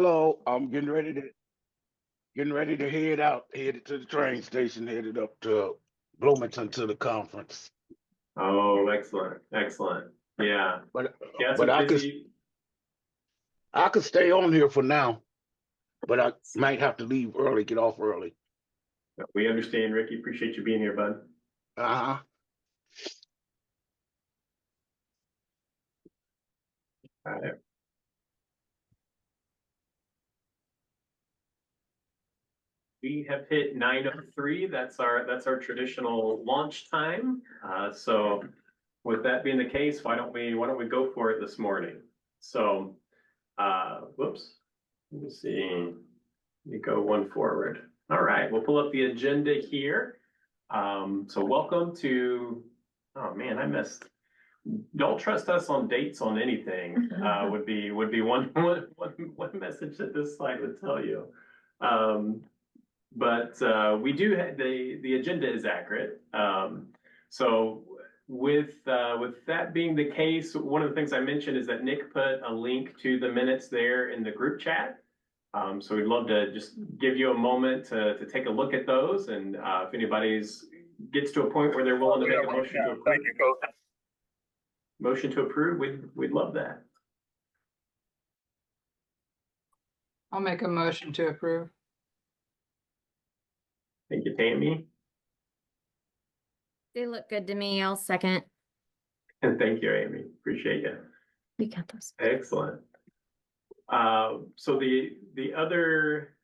Hello, I'm getting ready to headed to the train station, headed up to Bloomington to the conference. Oh, excellent, excellent. Yeah, But yeah, it's a but busy. I could stay on here for now, but I might have to leave early, get off early. We understand, Ricky. Appreciate you being here, bud. Uh-huh. All right. We have hit 9:03. That's our traditional launch time. So with that being the case, why don't we go for it this morning? So, whoops. Let me see. Let me go one forward. All right, we'll pull up the agenda here. So welcome to, oh man, I missed. Don't trust us on dates on anything, would be one message that this slide would tell you. But we do have the agenda is accurate. So with that being the case, one of the things I mentioned is that Nick put a link to the minutes there in the group chat. So we'd love to just give you a moment to take a look at those, and if anybody's gets to a point where they're willing to make a motion to approve. Thank you, Coach. Motion to approve, we'd love that. I'll make a motion to approve. Thank you, Tammy. They look good to me. I'll second. And thank you, Amy. Appreciate you. We got those. Excellent. So the other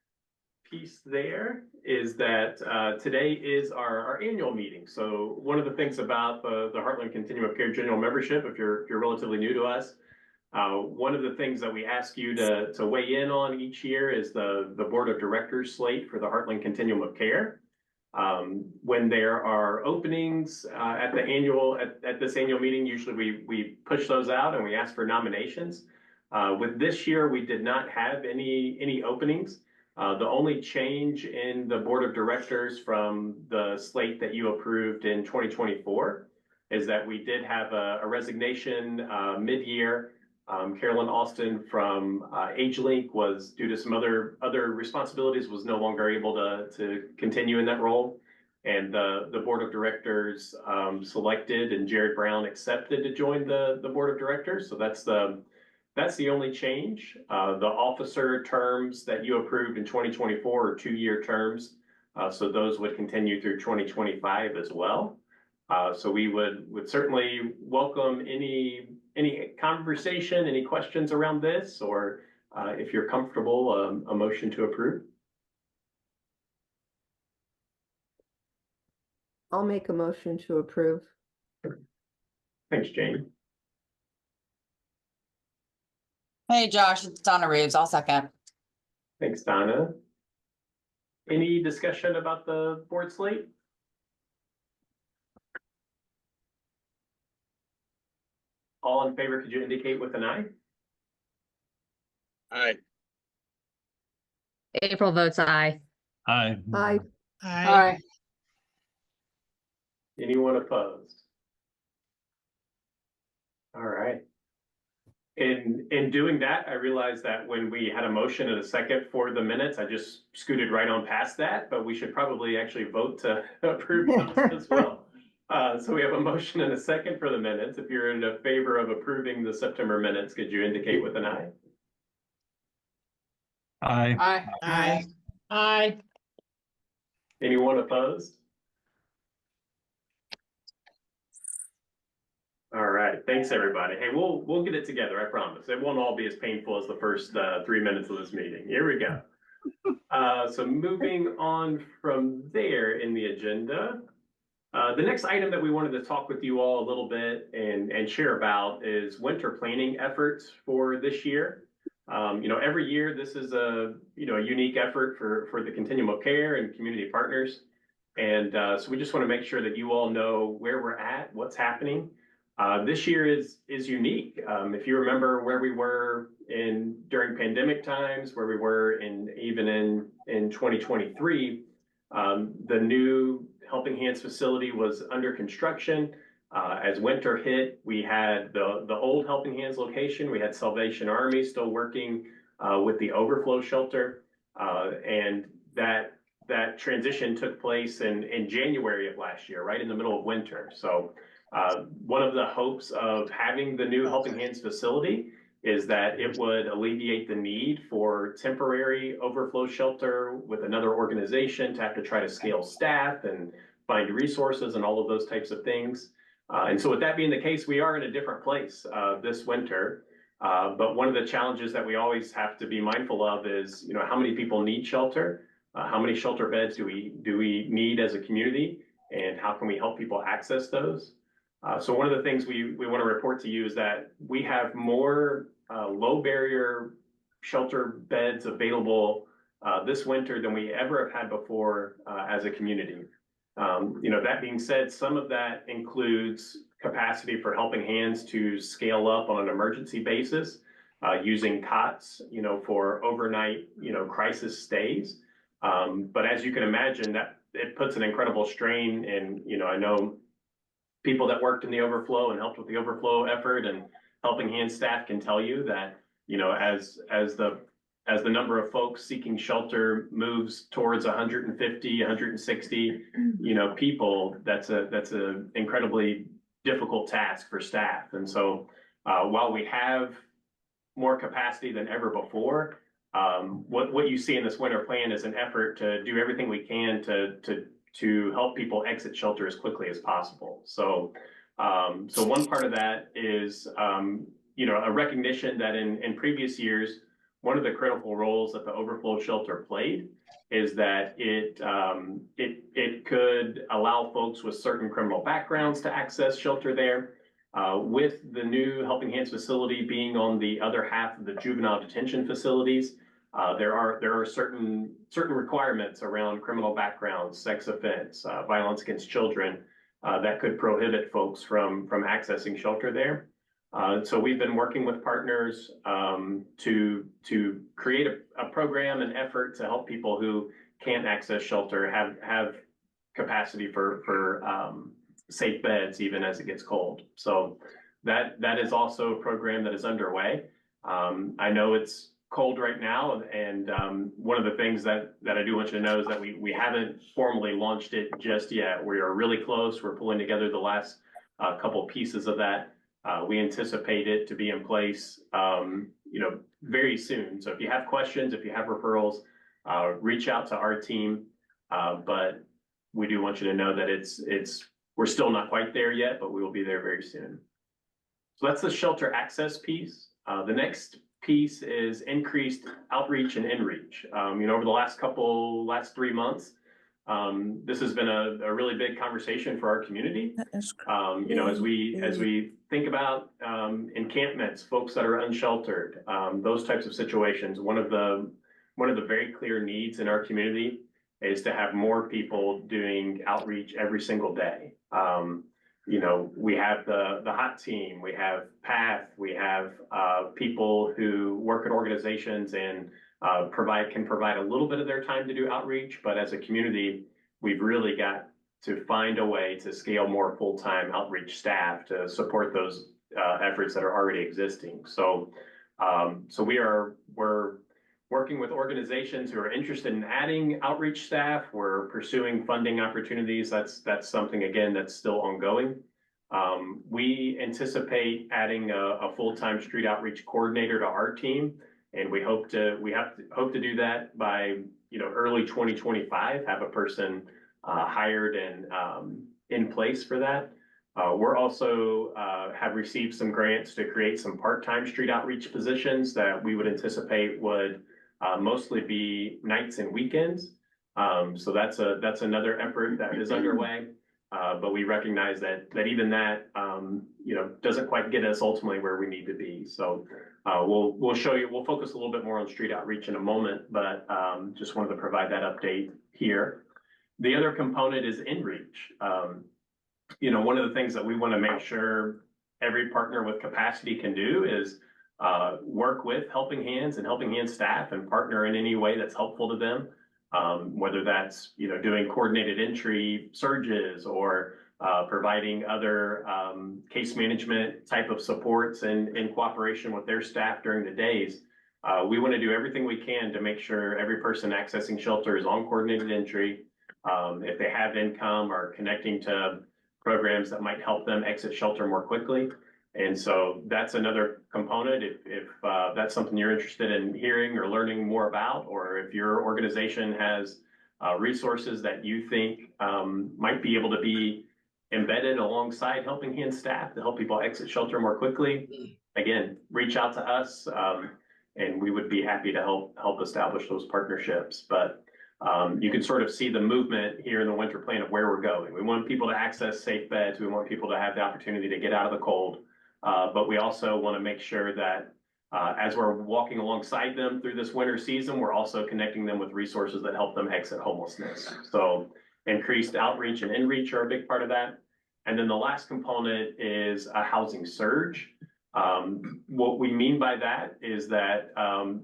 piece there is that today is our annual meeting. So one of the things about the Heartland Continuum of Care General Membership, if you're relatively new to us, one of the things that we ask you to weigh in on each year is the board of directors slate for the Heartland Continuum of Care. When there are openings at this annual meeting, usually we push those out and we ask for nominations. With this year, we did not have any openings. The only change in the board of directors from the slate that you approved in 2024 is that we did have a resignation mid-year. Carolyn Austin from AgeLink was, due to some other responsibilities, was no longer able to continue in that role. And the board of directors selected, and Jared Brown accepted to join the board of directors. So that's the only change. The officer terms that you approved in 2024 are 2-year terms. So those would continue through 2025 as well. So we would certainly welcome any conversation, any questions around this, or if you're comfortable, a motion to approve. I'll make a motion to approve. Thanks, Jane. Hey, Josh, it's Donna Reeves. I'll second. Thanks, Donna. Any discussion about the board slate? All in favor, could you indicate with an eye? Aye. April votes aye. Aye. Aye. Aye. Anyone opposed? All right. In doing that, I realized that when we had a motion and a second for the minutes, I just scooted right on past that, but we should probably actually vote to approve those as well. So we have a motion and a second for the minutes. If you're in favor of approving the September minutes, could you indicate with an eye? Aye. Aye. Aye. Aye. Anyone opposed? All right, thanks everybody. Hey, we'll get it together, I promise. It won't all be as painful as the first 3 minutes of this meeting. Here we go. So moving on from there in the agenda, the next item that we wanted to talk with you all a little bit and share about is winter planning efforts for this year. Every year this is a unique effort for the Continuum of Care and community partners. And so we just want to make sure that you all know where we're at, what's happening. This year is unique. If you remember where we were during pandemic times, where we were even in 2023, the new Helping Hands facility was under construction. As winter hit, we had the old Helping Hands location. We had Salvation Army still working with the overflow shelter. And that transition took place in January of last year, right in the middle of winter. So one of the hopes of having the new Helping Hands facility is that it would alleviate the need for temporary overflow shelter with another organization to have to try to scale staff and find resources and all of those types of things. And so with that being the case, we are in a different place this winter. But one of the challenges that we always have to be mindful of is, you know, how many people need shelter? How many shelter beds do we need as a community? And how can we help people access those? So one of the things we want to report to you is that we have more low barrier shelter beds available this winter than we ever have had before as a community. You know, that being said, some of that includes capacity for Helping Hands to scale up on an emergency basis using cots, you know, for overnight, you know, crisis stays. But as you can imagine, that it puts an incredible strain. And, you know, I know people that worked in the overflow and helped with the overflow effort, and Helping Hands staff can tell you that, you know, as the number of folks seeking shelter moves towards 150, 160, you know, people, that's a incredibly difficult task for staff. And so while we have more capacity than ever before, what you see in this winter plan is an effort to do everything we can to help people exit shelter as quickly as possible. So one part of that is, you know, a recognition that in previous years, one of the critical roles that the overflow shelter played is that it could allow folks with certain criminal backgrounds to access shelter there. With the new Helping Hands facility being on the other half of the juvenile detention facilities, there are certain requirements around criminal backgrounds, sex offense, violence against children that could prohibit folks from accessing shelter there. So we've been working with partners to create a program and effort to help people who can't access shelter have capacity for safe beds even as it gets cold. So that is also a program that is underway. I know it's cold right now, and one of the things that I do want you to know is that we haven't formally launched it just yet. We are really close. We're pulling together the last couple pieces of that. We anticipate it to be in place, you know, very soon. So if you have questions, if you have referrals, reach out to our team. But we do want you to know that we're still not quite there yet, but we will be there very soon. So that's the shelter access piece. The next piece is increased outreach and inreach. You know, over the last 3 months, this has been a really big conversation for our community. You know, as we think about encampments, folks that are unsheltered, those types of situations, one of the very clear needs in our community is to have more people doing outreach every single day. You know, we have the HOT team, we have PATH, we have people who work at organizations and can provide a little bit of their time to do outreach, but as a community, we've really got to find a way to scale more full-time outreach staff to support those efforts that are already existing. So we're working with organizations who are interested in adding outreach staff. We're pursuing funding opportunities. That's something, again, that's still ongoing. We anticipate adding a full-time street outreach coordinator to our team, and we hope to do that by, you know, early 2025, have a person hired and in place for that. We're also have received some grants to create some part-time street outreach positions that we would anticipate would mostly be nights and weekends. So that's another effort that is underway. But we recognize that even that, you know, doesn't quite get us ultimately where we need to be. So we'll show you, we'll focus a little bit more on street outreach in a moment, but just wanted to provide that update here. The other component is inReach. You know, one of the things that we want to make sure every partner with capacity can do is work with Helping Hands and Helping Hands staff and partner in any way that's helpful to them. Whether that's, you know, doing coordinated entry surges or providing other case management type of supports in cooperation with their staff during the days. We want to do everything we can to make sure every person accessing shelter is on coordinated entry. If they have income or connecting to programs that might help them exit shelter more quickly. And so that's another component. If that's something you're interested in hearing or learning more about, or if your organization has resources that you think might be able to be embedded alongside Helping Hand staff to help people exit shelter more quickly, again, reach out to us, and we would be happy to help establish those partnerships. But you can sort of see the movement here in the winter plan of where we're going. We want people to access safe beds. We want people to have the opportunity to get out of the cold. But we also want to make sure that as we're walking alongside them through this winter season, we're also connecting them with resources that help them exit homelessness. So increased outreach and inreach are a big part of that. And then the last component is a housing surge. What we mean by that is that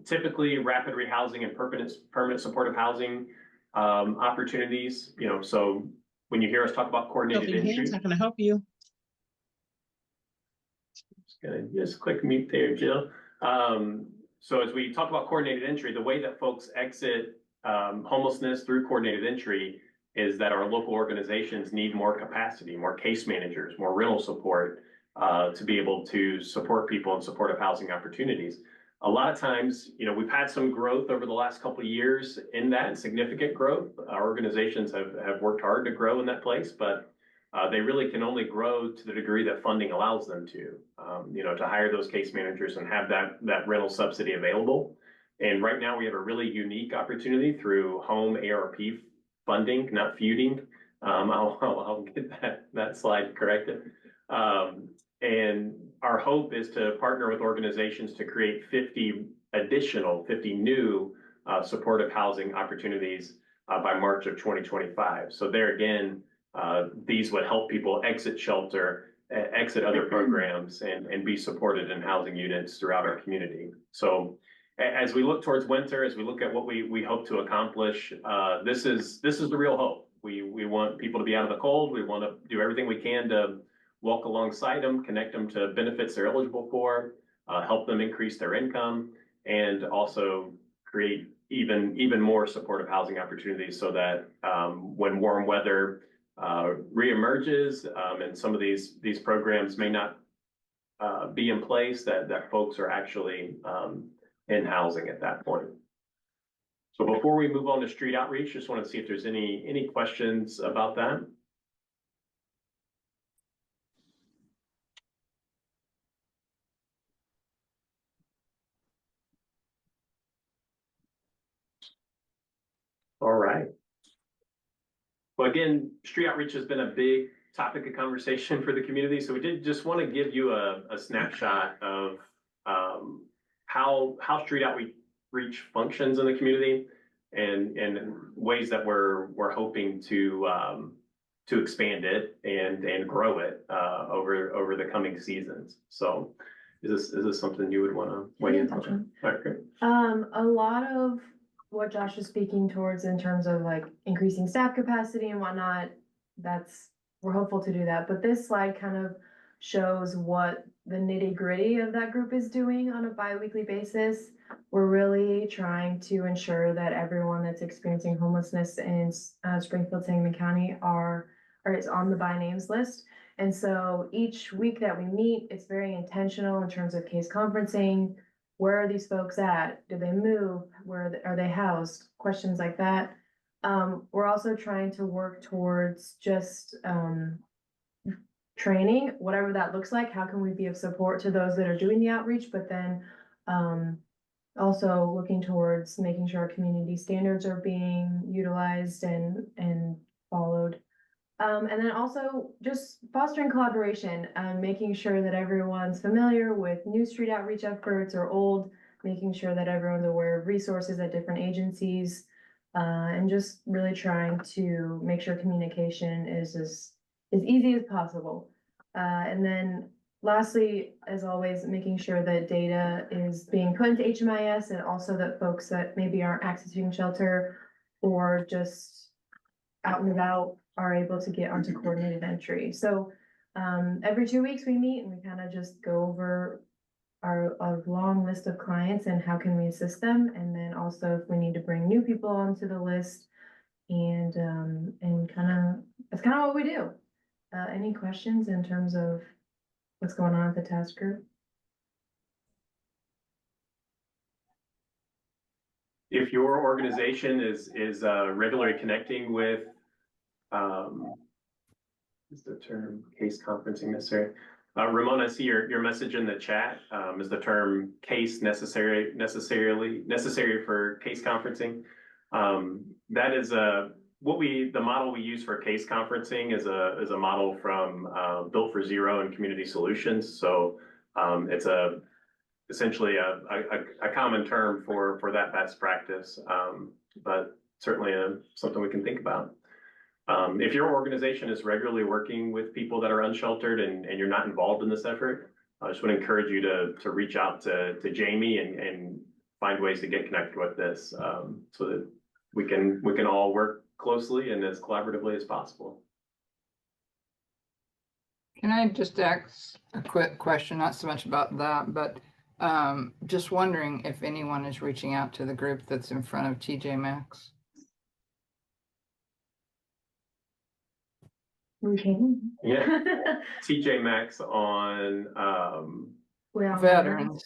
typically rapid rehousing and permanent supportive housing opportunities, so when you hear us talk about coordinated Helping entry. Hands, how can I help you? Just click mute there, Jill. So as we talk about coordinated entry, the way that folks exit homelessness through coordinated entry is that our local organizations need more capacity, more case managers, more rental support to be able to support people in supportive housing opportunities. A lot of times, we've had some growth over the last couple of years in that, significant growth. Our organizations have worked hard to grow in that place, but they really can only grow to the degree that funding allows them to hire those case managers and have that rental subsidy available. And right now we have a really unique opportunity through home ARP funding, not feuding. I'll get that slide corrected. And our hope is to partner with organizations to create 50 new supportive housing opportunities by March of 2025. So there again, these would help people exit shelter, exit other programs, and be supported in housing units throughout our community. So as we look towards winter, as we look at what we hope to accomplish, this is the real hope. We want people to be out of the cold. We want to do everything we can to walk alongside them, connect them to benefits they're eligible for, help them increase their income, and also create even more supportive housing opportunities so that when warm weather reemerges and some of these programs may not be in place, that folks are actually in housing at that point. So before we move on to street outreach, just want to see if there's any questions about that. All right. Well, again, street outreach has been a big topic of conversation for the community. So we did just want to give you a snapshot of how street outreach functions in the community and ways that we're hoping to expand it and grow it over the coming seasons. So is this something you would want to weigh in on? All right, great. A lot of what Josh is speaking towards in terms of like increasing staff capacity and whatnot, we're hopeful to do that. But this slide kind of shows what the nitty gritty of that group is doing on a bi-weekly basis. We're really trying to ensure that everyone that's experiencing homelessness in Springfield, Sangamon County is on the by names list. And so each week that we meet, it's very intentional in terms of case conferencing. Where are these folks at? Do they move? Where are they housed? Questions like that. We're also trying to work towards just training, whatever that looks like. How can we be of support to those that are doing the outreach, but then also looking towards making sure our community standards are being utilized and followed. And then also just fostering collaboration, making sure that everyone's familiar with new street outreach efforts or old, making sure that everyone's aware of resources at different agencies, and just really trying to make sure communication is as easy as possible. And then lastly, as always, making sure that data is being put into HMIS and also that folks that maybe aren't accessing shelter or just out and about are able to get onto coordinated entry. So every 2 weeks we meet and we kind of just go over our long list of clients and how can we assist them? And then also if we need to bring new people onto the list and that's kind of what we do. Any questions in terms of what's going on at the task group? If your organization is regularly connecting with, is the term case conferencing necessary? Ramona, I see your message in the chat. Is the term case necessary for case conferencing? That is the model we use for case conferencing is a model from Built for Zero and Community Solutions. So it's essentially a common term for that best practice, but certainly something we can think about. If your organization is regularly working with people that are unsheltered and you're not involved in this effort, I just would encourage you to reach out to Jamie and find ways to get connected with this, so that we can all work closely and as collaboratively as possible. Can I just ask a quick question, not so much about that, but just wondering if anyone is reaching out to the group that's in front of TJ Maxx? We can. Yeah. TJ Maxx on Veterans.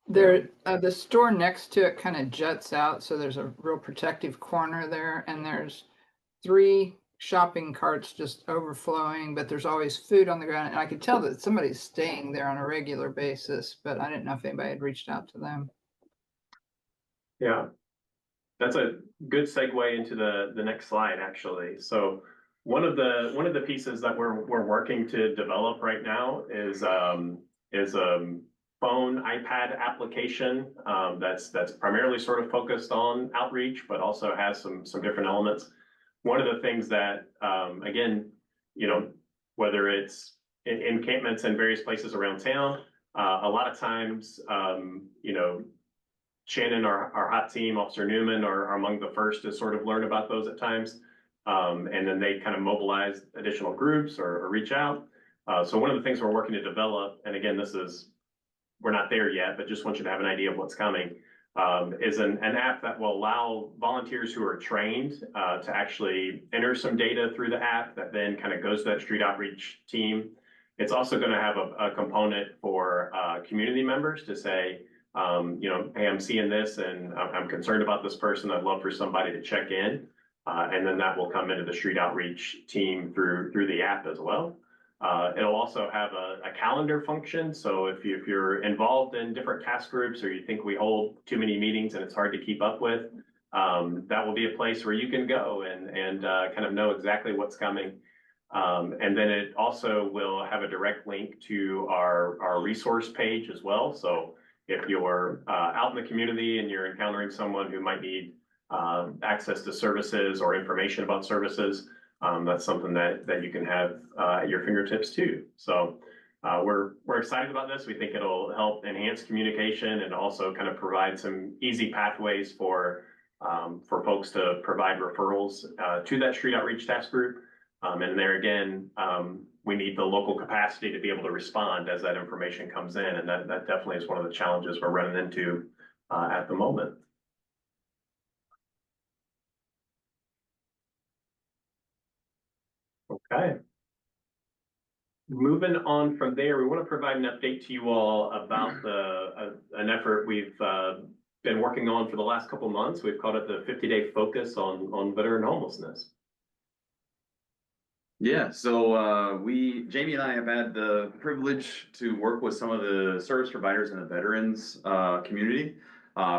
There, the store next to it kind of juts out, so there's a real protective corner there, and there's 3 shopping carts just overflowing, but there's always food on the ground, and I could tell that somebody's staying there on a regular basis, but I didn't know if anybody had reached out to them. Yeah, that's a good segue into the next slide, actually. So one of the pieces that we're working to develop right now is phone iPad application that's primarily sort of focused on outreach, but also has some different elements. One of the things that again, whether it's encampments in various places around town, a lot of times, Shannon, our hot team, Officer Newman, are among the first to sort of learn about those at times, and then they kind of mobilize additional groups or reach out. So one of the things we're working to develop, and again, we're not there yet, but just want you to have an idea of what's coming, is an app that will allow volunteers who are trained to actually enter some data through the app that then kind of goes to that street outreach team. It's also going to have a component for community members to say, hey, I'm seeing this and I'm concerned about this person. I'd love for somebody to check in. And then that will come into the street outreach team through the app as well. It'll also have a calendar function. So if you're involved in different task groups or you think we hold too many meetings and it's hard to keep up with, that will be a place where you can go and kind of know exactly what's coming. And then it also will have a direct link to our resource page as well. So if you're out in the community and you're encountering someone who might need access to services or information about services, that's something that you can have at your fingertips too. So we're excited about this. We think it'll help enhance communication and also kind of provide some easy pathways for folks to provide referrals to that street outreach task group. And there again, we need the local capacity to be able to respond as that information comes in. And that definitely is one of the challenges we're running into at the moment. Okay. Moving on from there, we want to provide an update to you all about an effort we've been working on for the last couple months. We've called it the 50-day focus on veteran homelessness. Yeah, so Jamie and I have had the privilege to work with some of the service providers in the veterans community,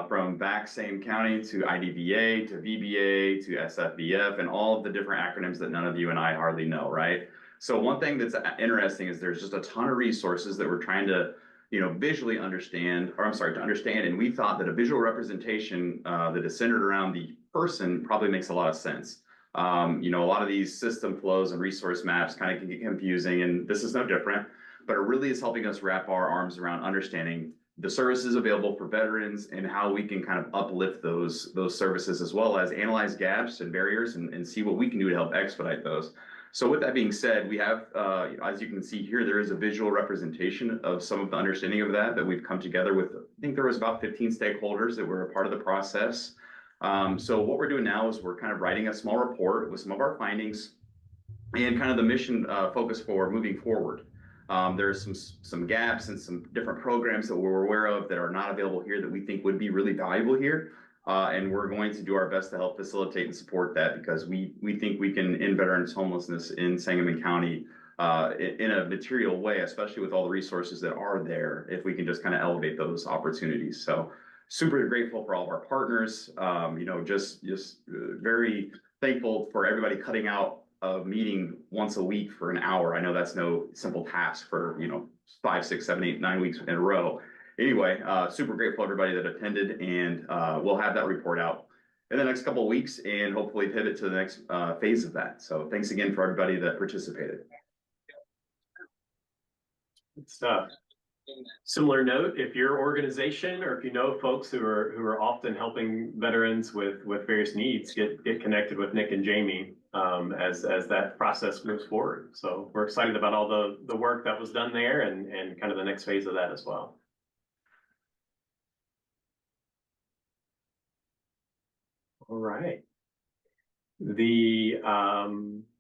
from back same county to IDVA to VBA to SFVF and all of the different acronyms that none of you and I hardly know, right? So one thing that's interesting is there's just a ton of resources that we're trying to, visually understand, to understand. And we thought that a visual representation that is centered around the person probably makes a lot of sense. A lot of these system flows and resource maps kind of can get confusing, and this is no different, but it really is helping us wrap our arms around understanding the services available for veterans and how we can kind of uplift those services, as well as analyze gaps and barriers and see what we can do to help expedite those. So with that being said, we have, as you can see here, there is a visual representation of some of the understanding of that we've come together with. I think there was about 15 stakeholders that were a part of the process. So what we're doing now is we're kind of writing a small report with some of our findings and kind of the mission focus for moving forward. There's some gaps and some different programs that we're aware of that are not available here that we think would be really valuable here. And we're going to do our best to help facilitate and support that, because we think we can end veterans homelessness in Sangamon County in a material way, especially with all the resources that are there, if we can just kind of elevate those opportunities. So super grateful for all of our partners, just very thankful for everybody cutting out a meeting once a week for an hour. I know that's no simple task for, 5, 6, 7, 8, 9 weeks in a row. Anyway, super grateful everybody that attended, and we'll have that report out in the next couple of weeks and hopefully pivot to the next phase of that. So thanks again for everybody that participated. Good stuff. Similar note, if your organization or if you know folks who are often helping veterans with various needs, get connected with Nick and Jamie as that process moves forward. So we're excited about all the work that was done there and kind of the next phase of that as well. All right.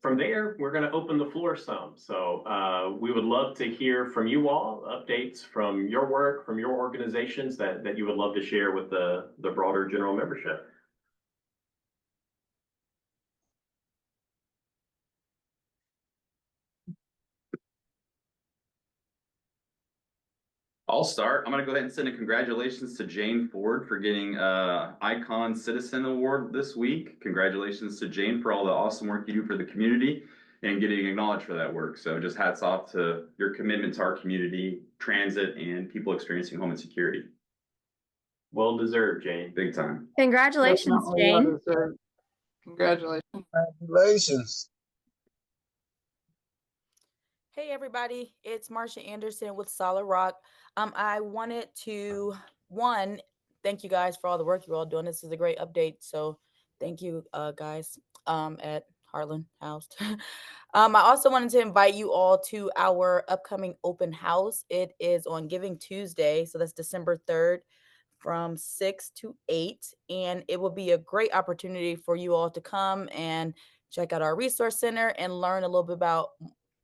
From there, we're going to open the floor some. So we would love to hear from you all, updates from your work, from your organizations that you would love to share with the broader general membership. I'll start. I'm going to go ahead and send a congratulations to Jane Ford for getting Icon Citizen Award this week. Congratulations to Jane for all the awesome work you do for the community and getting acknowledged for that work. So just hats off to your commitment to our community, transit, and people experiencing home insecurity. Well deserved, Jane. Big time. Congratulations, Definitely well Jane. deserved. Congratulations. Congratulations. Hey everybody, it's Marsha Anderson with Solid Rock. I wanted to, thank you guys for all the work you're all doing. This is a great update. So thank you guys at Heartland House. I also wanted to invite you all to our upcoming open house. It is on Giving Tuesday. So that's December 3rd from 6 to 8. And it will be a great opportunity for you all to come and check out our resource center and learn a little bit about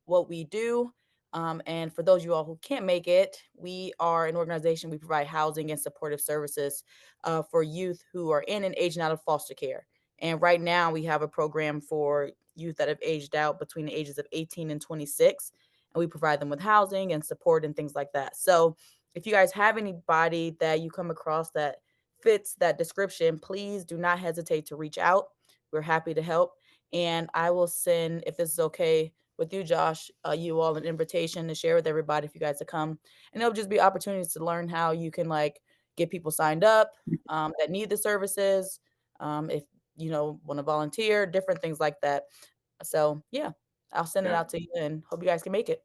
what we do. And for those of you all who can't make it, we are an organization. We provide housing and supportive services for youth who are in and aging out of foster care. And right now we have a program for youth that have aged out between the ages of 18 and 26. And we provide them with housing and support and things like that. So if you guys have anybody that you come across that fits that description, please do not hesitate to reach out. We're happy to help. And I will send, if this is okay with you, Josh, you all an invitation to share with everybody if you guys to come. And it'll just be opportunities to learn how you can get people signed up that need the services. If want to volunteer, different things like that. So yeah, I'll send it out to you and hope you guys can make it.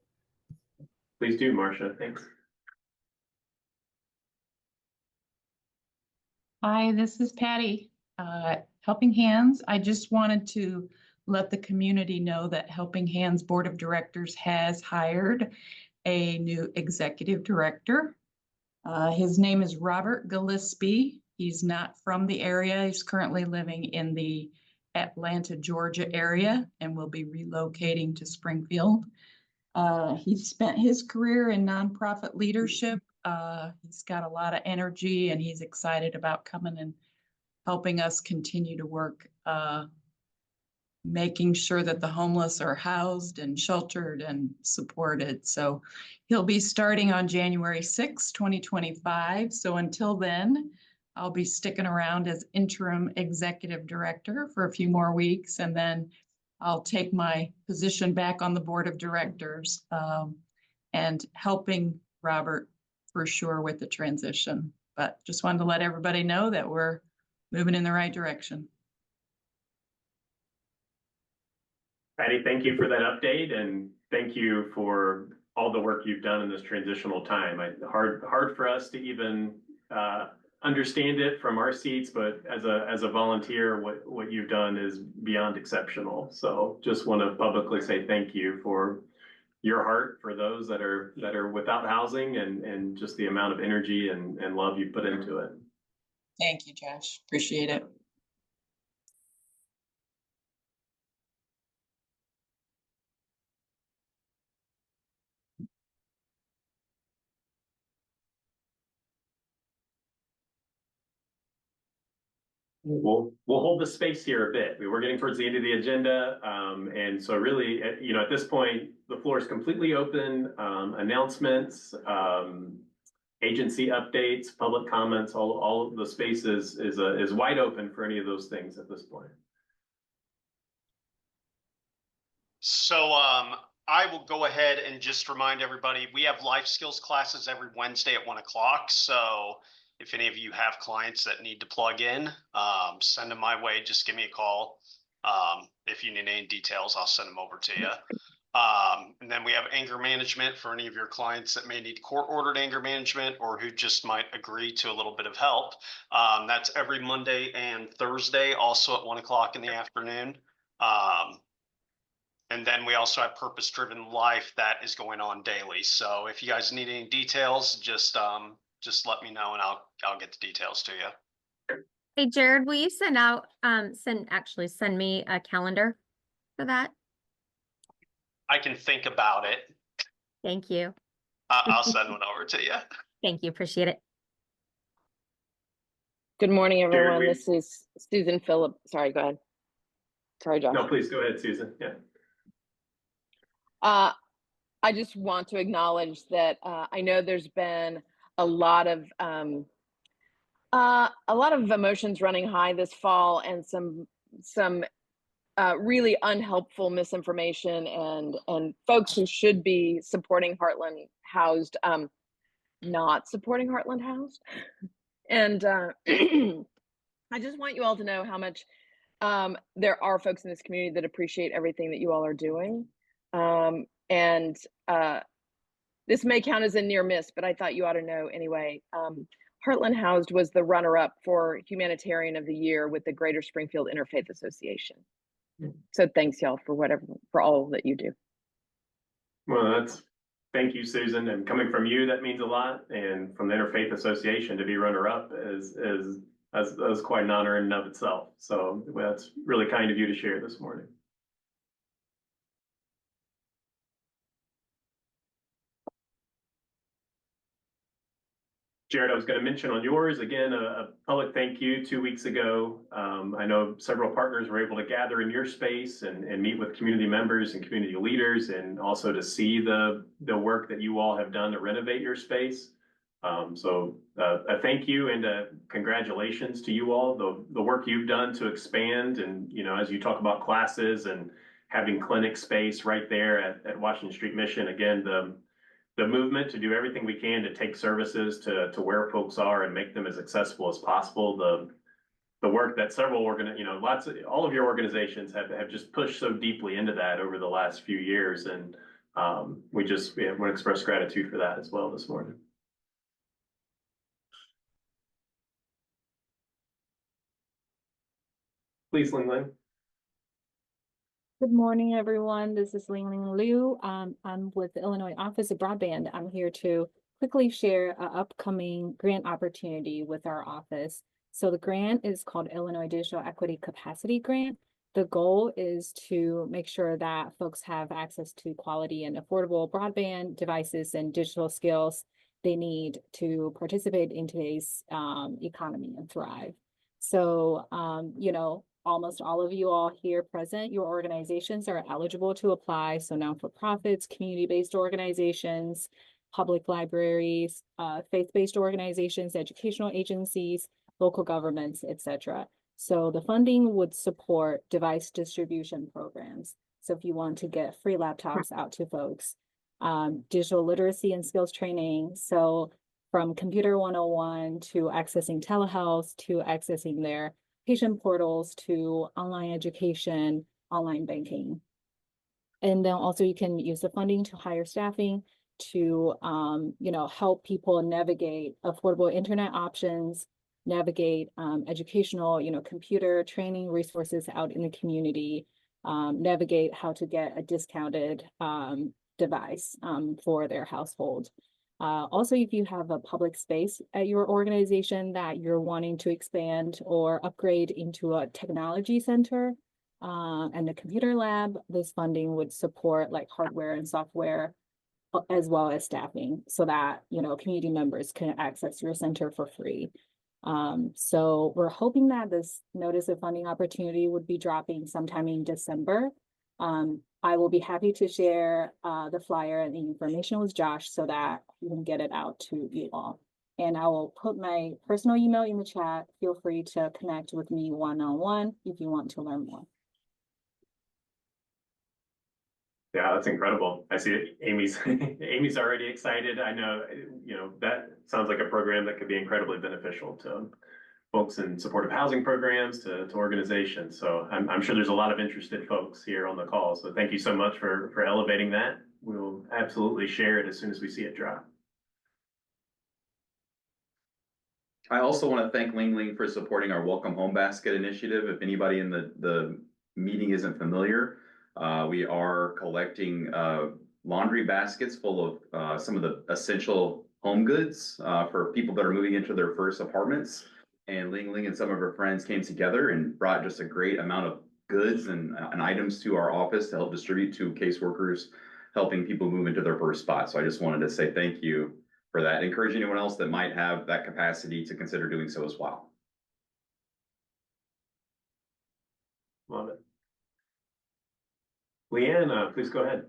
Please do, Marsha. Thanks. Hi, this is Patty, Helping Hands. I just wanted to let the community know that Helping Hands Board of Directors has hired a new executive director. His name is Robert Gillespie. He's not from the area. He's currently living in the Atlanta, Georgia area and will be relocating to Springfield. He spent his career in nonprofit leadership. He's got a lot of energy and he's excited about coming and helping us continue to work, making sure that the homeless are housed and sheltered and supported. So he'll be starting on January 6, 2025. So until then, I'll be sticking around as interim executive director for a few more weeks, and then I'll take my position back on the board of directors and helping Robert for sure with the transition. But just wanted to let everybody know that we're moving in the right direction. Patty, thank you for that update, and thank you for all the work you've done in this transitional time. Hard for us to even understand it from our seats, but as a volunteer, what you've done is beyond exceptional. So just want to publicly say thank you for your heart for those that are without housing and just the amount of energy and love you put into it. Thank you, Josh. Appreciate it. We'll hold the space here a bit. We're getting towards the end of the agenda. And so really, at this point, the floor is completely open. Announcements, agency updates, public comments, all of the space is wide open for any of those things at this point. So I will go ahead and just remind everybody, we have life skills classes every Wednesday at 1 o'clock. So if any of you have clients that need to plug in, send them my way. Just give me a call. If you need any details, I'll send them over to you. And then we have anger management for any of your clients that may need court-ordered anger management or who just might agree to a little bit of help. That's every Monday and Thursday, also at 1 o'clock in the afternoon. And then we also have purpose-driven life that is going on daily. So if you guys need any details, just let me know and I'll get the details to you. Hey, Jared, will you send me a calendar for that? I can think about it. Thank you. I'll send one over to you. Thank you. Appreciate it. Good morning, Jared, everyone. This is Susan Phillip. Sorry, go ahead. Sorry, Josh. No, please go ahead, Susan. Yeah. I just want to acknowledge that I know there's been a lot of emotions running high this fall, and some really unhelpful misinformation and folks who should be supporting Heartland Housed not supporting Heartland Housed. And I just want you all to know how much there are folks in this community that appreciate everything that you all are doing. And this may count as a near miss, but I thought you ought to know anyway. Heartland Housed was the runner-up for Humanitarian of the Year with the Greater Springfield Interfaith Association. So thanks, y'all, for all that you do. Well, thank you, Susan. And coming from you, that means a lot. And from the Interfaith Association to be runner-up is quite an honor in and of itself. So that's really kind of you to share this morning. Jared, I was going to mention on yours, again, a public thank you 2 weeks ago. I know several partners were able to gather in your space and meet with community members and community leaders, and also to see the work that you all have done to renovate your space. So a thank you and congratulations to you all, the work you've done to expand. And, as you talk about classes and having clinic space right there at Washington Street Mission, again, the movement to do everything we can to take services to where folks are and make them as accessible as possible. The work that several all of your organizations have just pushed so deeply into that over the last few years. And we want to express gratitude for that as well this morning. Please, Ling Ling. Good morning, everyone. This is Ling Ling Liu. I'm with the Illinois Office of Broadband. I'm here to quickly share an upcoming grant opportunity with our office. So the grant is called Illinois Digital Equity Capacity Grant. The goal is to make sure that folks have access to quality and affordable broadband devices and digital skills they need to participate in today's economy and thrive. So, almost all of you all here present, your organizations are eligible to apply. So non-for-profits, community-based organizations, public libraries, faith-based organizations, educational agencies, local governments, etc. So the funding would support device distribution programs. So if you want to get free laptops out to folks, digital literacy and skills training. So from Computer 101 to accessing telehealth to accessing their patient portals to online education, online banking. And then also you can use the funding to hire staffing to help people navigate affordable internet options, navigate educational, computer training resources out in the community, navigate how to get a discounted device for their household. Also, if you have a public space at your organization that you're wanting to expand or upgrade into a technology center and a computer lab, this funding would support like hardware and software as well as staffing so that, community members can access your center for free. So we're hoping that this notice of funding opportunity would be dropping sometime in December. I will be happy to share the flyer and the information with Josh so that you can get it out to you all. And I will put my personal email in the chat. Feel free to connect with me one-on-one if you want to learn more. Yeah, that's incredible. I see Amy's Amy's already excited. I know, that sounds like a program that could be incredibly beneficial to folks in supportive housing programs, to organizations. So I'm sure there's a lot of interested folks here on the call. So thank you so much for elevating that. We'll absolutely share it as soon as we see it drop. I also want to thank Ling Ling for supporting our Welcome Home Basket initiative. If anybody in the meeting isn't familiar, we are collecting laundry baskets full of some of the essential home goods for people that are moving into their first apartments. And Ling Ling and some of her friends came together and brought just a great amount of goods and items to our office to help distribute to caseworkers, helping people move into their first spot. So I just wanted to say thank you for that. Encourage anyone else that might have that capacity to consider doing so as well. Love it. Leanna, please go ahead.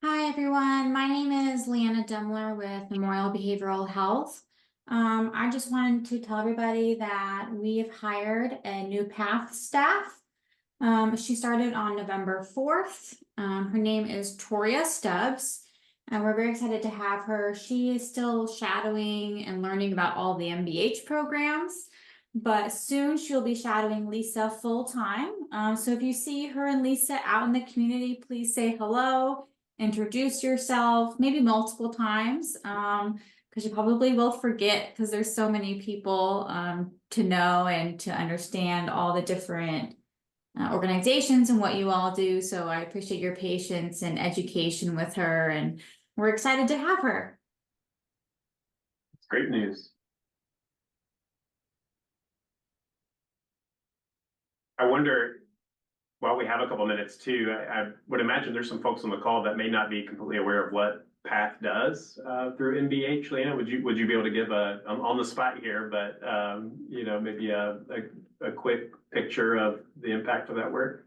Hi, everyone. My name is Leanna Demler with Memorial Behavioral Health. I just wanted to tell everybody that we have hired a new PATH staff. She started on November 4th. Her name is Toria Stubbs, and we're very excited to have her. She is still shadowing and learning about all the MBH programs, but soon she'll be shadowing Lisa full time. So if you see her and Lisa out in the community, please say hello, introduce yourself, maybe multiple times. Because you probably will forget because there's so many people to know and to understand all the different organizations and what you all do. So I appreciate your patience and education with her, and we're excited to have her. It's great news. I wonder, while we have a couple minutes too, I would imagine there's some folks on the call that may not be completely aware of what PATH does through MBH. Leanna, would you be able to give I'm on the spot here, but maybe a quick picture of the impact of that work?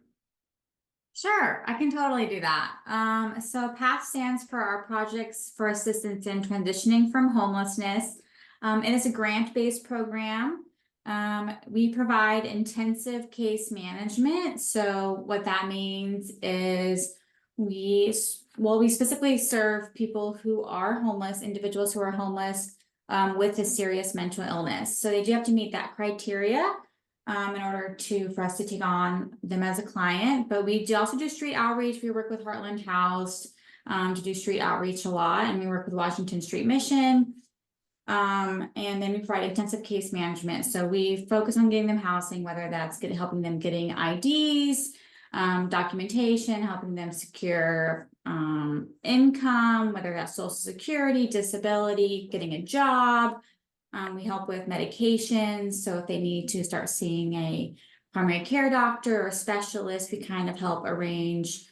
Sure, I can totally do that. So PATH stands for our Projects for Assistance in Transitioning from Homelessness. It is a grant-based program. We provide intensive case management. So what that means is we specifically serve people who are homeless, individuals who are homeless with a serious mental illness. So they do have to meet that criteria in order for us to take on them as a client. But we do also do street outreach. We work with Heartland House to do street outreach a lot, and we work with Washington Street Mission. And then we provide intensive case management. So we focus on getting them housing, whether that's helping them getting IDs, documentation, helping them secure income, whether that's Social Security, disability, getting a job. We help with medications. So if they need to start seeing a primary care doctor or specialist, we kind of help arrange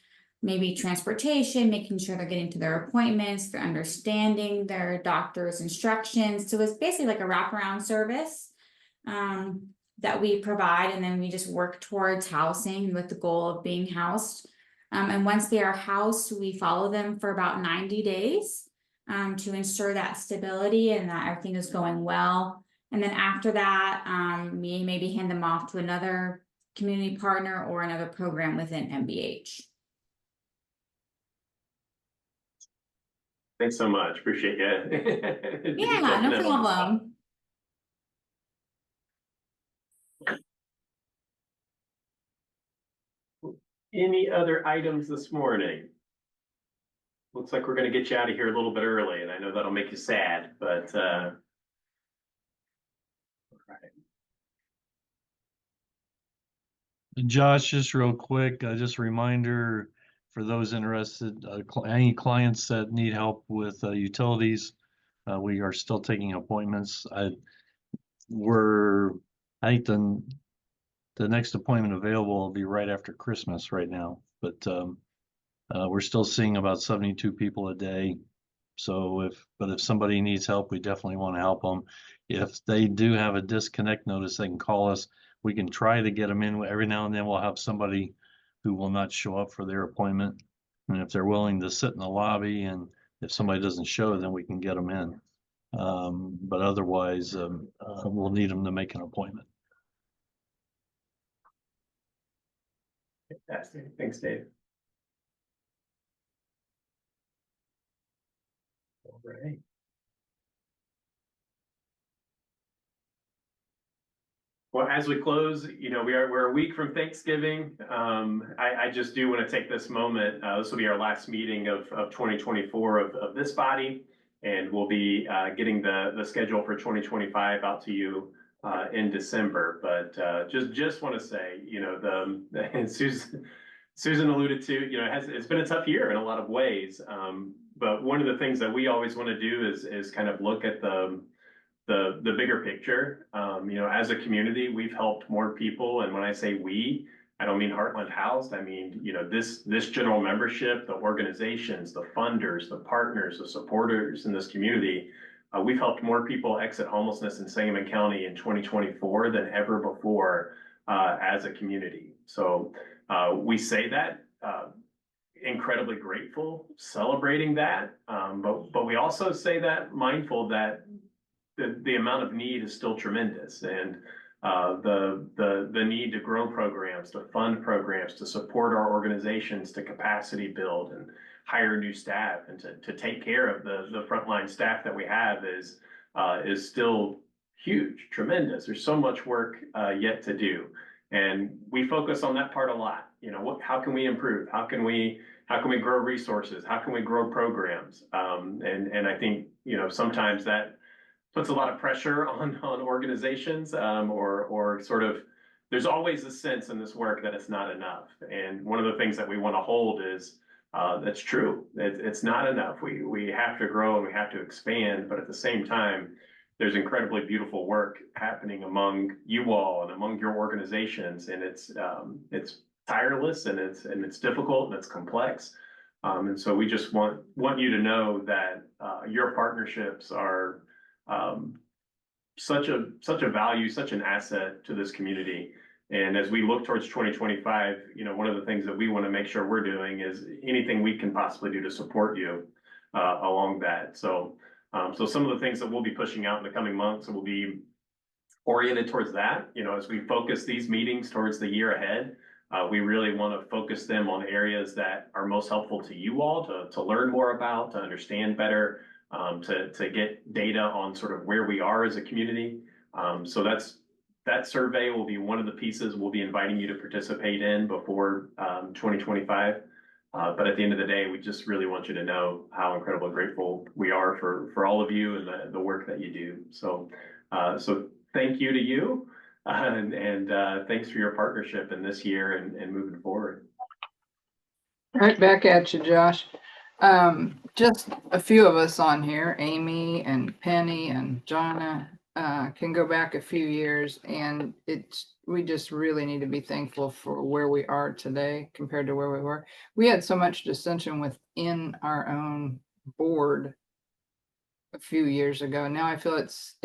maybe transportation, making sure they're getting to their appointments, they're understanding their doctor's instructions. So it's basically like a wraparound service that we provide, and then we just work towards housing with the goal of being housed. And once they are housed, we follow them for about 90 days to ensure that stability and that everything is going well. And then after that, we maybe hand them off to another community partner or another program within MBH. Thanks so much. Appreciate you. Yeah, no problem. Any other items this morning? Looks like we're going to get you out of here a little bit early, and I know that'll make you sad, but Josh, just real quick, just a reminder for those interested, any clients that need help with utilities, we are still taking appointments. I think the next appointment available will be right after Christmas right now, but we're still seeing about 72 people a day. So if somebody needs help, we definitely want to help them. If they do have a disconnect notice, they can call us. We can try to get them in. Every now and then we'll have somebody who will not show up for their appointment. And if they're willing to sit in the lobby, and if somebody doesn't show, then we can get them in. But otherwise, we'll need them to make an appointment. Fantastic. Thanks, Dave. All right. Well, as we close, we're a week from Thanksgiving. I just do want to take this moment. This will be our last meeting of 2024 of this body, and we'll be getting the schedule for 2025 out to you in December. But just want to say, and Susan alluded to, it's been a tough year in a lot of ways. But one of the things that we always want to do is kind of look at the bigger picture. As a community, we've helped more people. And when I say we, I don't mean Heartland Housed. I mean, this general membership, the organizations, the funders, the partners, the supporters in this community. We've helped more people exit homelessness in Sangamon County in 2024 than ever before as a community. So we say that incredibly grateful, celebrating that. But we also say that mindful that the amount of need is still tremendous, and the need to grow programs, to fund programs, to support our organizations, to capacity build and hire new staff, and to take care of the frontline staff that we have is still huge, tremendous. There's so much work yet to do, and we focus on that part a lot. How can we improve? How can we grow resources? How can we grow programs? And I think sometimes that puts a lot of pressure on organizations, or sort of, there's always a sense in this work that it's not enough. And one of the things that we want to hold is that's true. It's not enough. We have to grow and we have to expand, but at the same time, there's incredibly beautiful work happening among you all and among your organizations, and it's tireless, and it's difficult, and it's complex. And so we just want you to know that your partnerships are such a value, such an asset to this community. And as we look towards 2025, one of the things that we want to make sure we're doing is anything we can possibly do to support you along that. So some of the things that we'll be pushing out in the coming months will be oriented towards that. As we focus these meetings towards the year ahead, we really want to focus them on areas that are most helpful to you all to learn more about, to understand better, to get data on sort of where we are as a community. So that survey will be one of the pieces we'll be inviting you to participate in before 2025. But at the end of the day, we just really want you to know how incredibly grateful we are for all of you and the work that you do. So thank you to you, and thanks for your partnership in this year and moving forward. Right back at you, Josh. Just a few of us on here, Amy and Penny and Jonna, can go back a few years, and we just really need to be thankful for where we are today compared to where we were. We had so much dissension within our own board a few years ago. Now I feel it's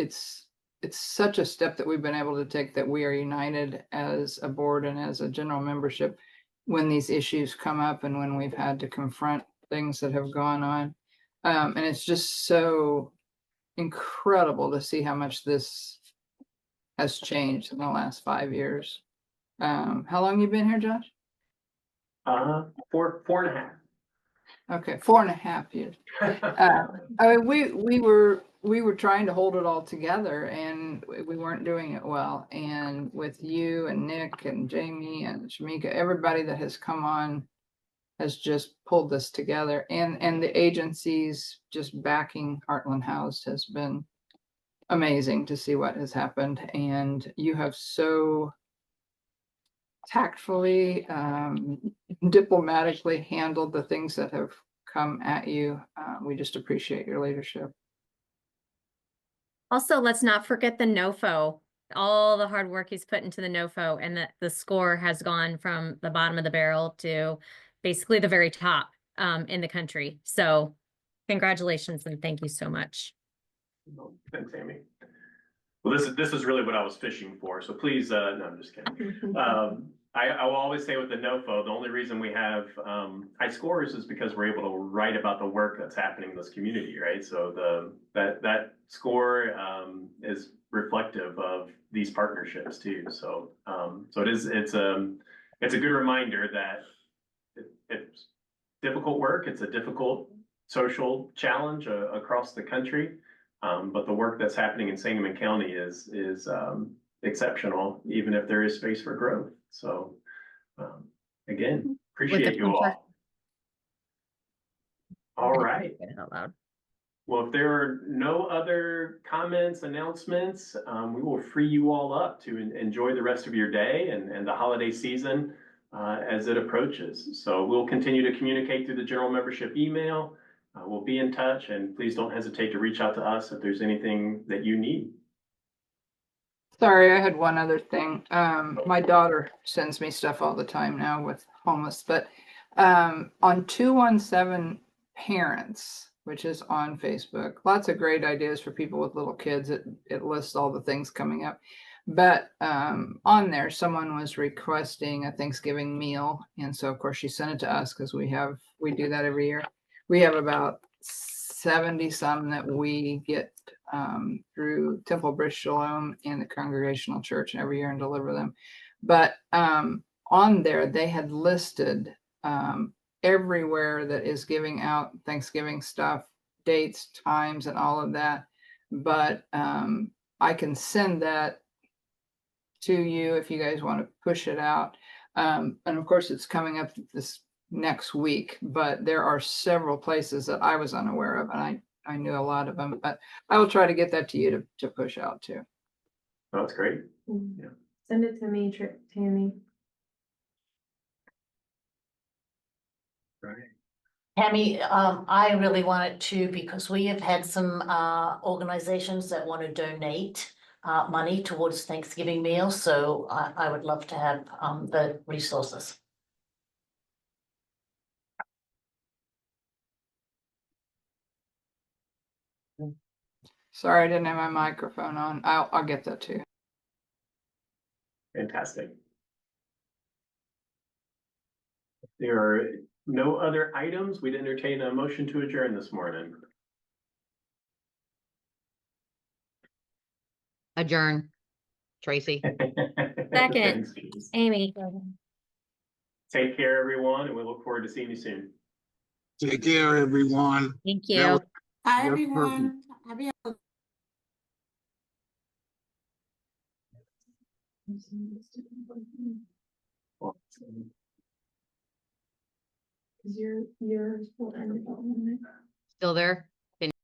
such a step that we've been able to take, that we are united as a board and as a general membership when these issues come up and when we've had to confront things that have gone on. And it's just so incredible to see how much this has changed in the last 5 years. How long you been here, Josh? 4.5. Okay, 4.5 years. I mean, we were trying to hold it all together, and we weren't doing it well. And with you and Nick and Jamie and Shamika, everybody that has come on has just pulled this together, and the agencies just backing Heartland Housed has been amazing to see what has happened, and you have so tactfully, diplomatically handled the things that have come at you. We just appreciate your leadership. Also, let's not forget the NOFO, all the hard work he's put into the NOFO, and the score has gone from the bottom of the barrel to basically the very top in the country. So congratulations and thank you so much. Thanks, Amy. Well, this is really what I was fishing for. So please, no, I'm just kidding. I will always say with the NOFO, the only reason we have high scores is because we're able to write about the work that's happening in this community, right? So that score is reflective of these partnerships too. So it's a good reminder that it's difficult work. It's a difficult social challenge across the country. But the work that's happening in Sangamon County is exceptional, even if there is space for growth. So, again, appreciate you all. All right. Out loud. Well, if there are no other comments, announcements, we will free you all up to enjoy the rest of your day and the holiday season as it approaches. So we'll continue to communicate through the general membership email. We'll be in touch, and please don't hesitate to reach out to us if there's anything that you need. Sorry, I had one other thing. My daughter sends me stuff all the time now with homeless, but on 217 Parents, which is on Facebook, lots of great ideas for people with little kids. It lists all the things coming up. But on there, someone was requesting a Thanksgiving meal. And so, of course, she sent it to us because we do that every year. We have about 70 some that we get through Temple Bridge Shalom and the Congregational Church every year and deliver them. But on there, they had listed everywhere that is giving out Thanksgiving stuff, dates, times, and all of that. But I can send that to you if you guys want to push it out. And of course, it's coming up this next week, but there are several places that I was unaware of, and I knew a lot of them, but I will try to get that to you to push out too. Oh, that's great. Yeah. Send it to me, Tammy. Right. Tammy, I really wanted to, because we have had some organizations that want to donate money towards Thanksgiving meals, so I would love to have the resources. Sorry, I didn't have my microphone on. I'll get that too. Fantastic. There are no other items. We'd entertain a motion to adjourn this morning. Adjourn. Tracy. Second, Amy. Take care, everyone, and we look forward to seeing you soon. Take care, everyone. Thank That you. was- Hi, that's everyone. Happy Cause you're. Still there?